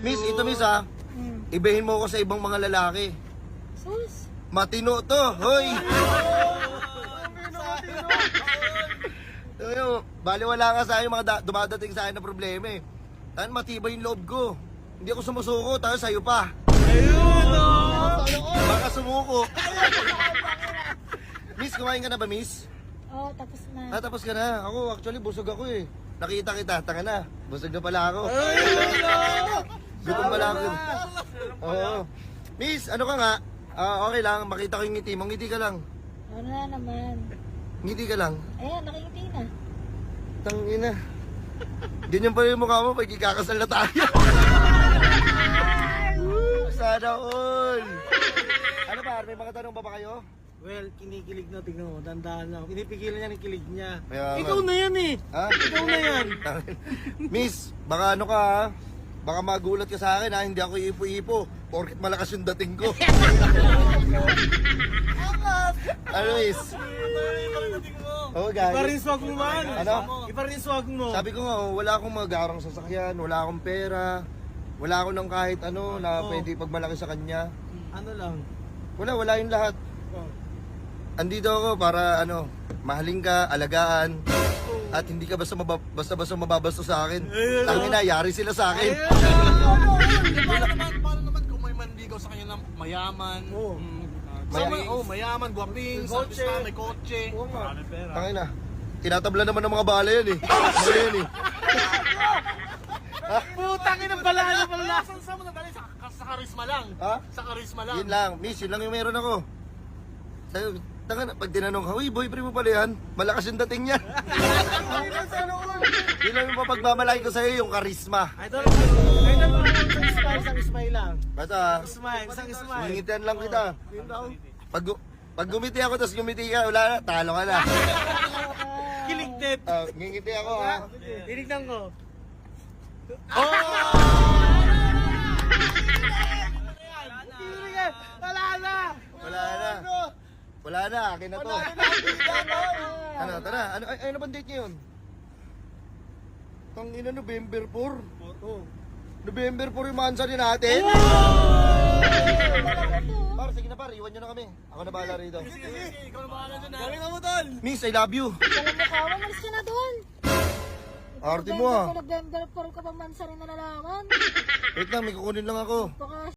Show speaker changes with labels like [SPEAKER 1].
[SPEAKER 1] Miss, ito miss ha. Ibahin mo ako sa ibang mga lalaki.
[SPEAKER 2] Sus.
[SPEAKER 1] Matino to, hoy! Baliwala ka sa akin mga dumadating sa akin na problema eh. Tan matibay yung loob ko. Hindi ako sumusuko, tayo sa'yo pa.
[SPEAKER 3] Ayun o!
[SPEAKER 1] Baka sumuko. Miss, kumain ka na ba, miss?
[SPEAKER 2] Oh, tapos na.
[SPEAKER 1] Ah, tapos ka na. Ako, actually, busog ako eh. Nakita kita, tanga na. Busog na pala ako. Gutom pala ako. Oo. Miss, ano ka nga? Okay lang, makita ko yung ngiti mo. Ngiti ka lang.
[SPEAKER 2] Ano na naman.
[SPEAKER 1] Ngiti ka lang.
[SPEAKER 2] Ayan, nakingiti na.
[SPEAKER 1] Tangina. Ganyan pa yung mukha mo pag ikakasal na tayo. Sana all. Ano ba? May mga tanong ba kayo?
[SPEAKER 3] Well, kinikilig na, tignan mo, dandaan lang. Pinipigilan niya ng kilig niya.
[SPEAKER 1] Kaya
[SPEAKER 3] Ikaw
[SPEAKER 1] nga.
[SPEAKER 3] na yan eh!
[SPEAKER 1] Ha?
[SPEAKER 3] Ikaw na yan!
[SPEAKER 1] Miss, baka ano ka ha? Baka magulat ka sa akin ha? Hindi ako ipo-ipo. Porket malakas yung dating ko. Ano miss? Oh,
[SPEAKER 3] Iba
[SPEAKER 1] guys.
[SPEAKER 3] rin swag mo man!
[SPEAKER 1] Ano?
[SPEAKER 3] Iba rin swag mo!
[SPEAKER 1] Sabi ko nga, wala akong magarang sasakyan, wala akong pera, wala akong ng kahit ano na pwede pagmalaki sa kanya.
[SPEAKER 3] Ano lang?
[SPEAKER 1] Wala yung lahat.
[SPEAKER 3] Oh.
[SPEAKER 1] Andito ako para ano, mahalin ka, alagaan, at hindi ka basta-basta mababasto sa akin. Tangina, yari sila sa akin.
[SPEAKER 4] Paano naman kung may manligaw sa kanya ng mayaman?
[SPEAKER 3] Oo.
[SPEAKER 4] Mayaman, guwaping,
[SPEAKER 3] Kotse.
[SPEAKER 4] sarpista, may kotse.
[SPEAKER 3] Oo nga.
[SPEAKER 1] Tangina, tinatabla naman ng mga bala yan eh. Ano yan eh.
[SPEAKER 3] Putang ina pala! Ano pala?
[SPEAKER 4] Saan mo nadali? Sa karisma lang.
[SPEAKER 1] Ha?
[SPEAKER 4] Sa karisma lang.
[SPEAKER 1] Yun lang, miss, yun lang yung meron ako. Sayo, tanga, pag tinanong ka, uy, boyfriend mo pala yan, malakas yung dating niya. Yun lang yung mapagmamalaki ko sa'yo, yung karisma.
[SPEAKER 3] Idol, isang smile lang.
[SPEAKER 1] Basta,
[SPEAKER 3] Smile, isang smile.
[SPEAKER 1] ngingitian lang kita. Pag gumiti ako, tapos gumiti ka, wala na, talo ka na.
[SPEAKER 3] Kiligtip.
[SPEAKER 1] Ngingiti ako ha.
[SPEAKER 3] Tinignan ko. Wala na!
[SPEAKER 1] Wala na, akin na to. Ano, tara, ano bang date ngayon? Tangina, November 4. November 4 yung mansari natin. Par, sige na par, iwan nyo na kami. Ako na bahala rito.
[SPEAKER 4] Ikaw na bahala dyan ha.
[SPEAKER 3] Galing na mo, tol!
[SPEAKER 1] Miss, I love you.
[SPEAKER 2] Walang mukha mo, malis ka na doon.
[SPEAKER 1] Arte mo ah.
[SPEAKER 2] November 4 ka pa man sa rin nalalaman.
[SPEAKER 1] Wait lang, may kukunin lang ako.
[SPEAKER 2] Baka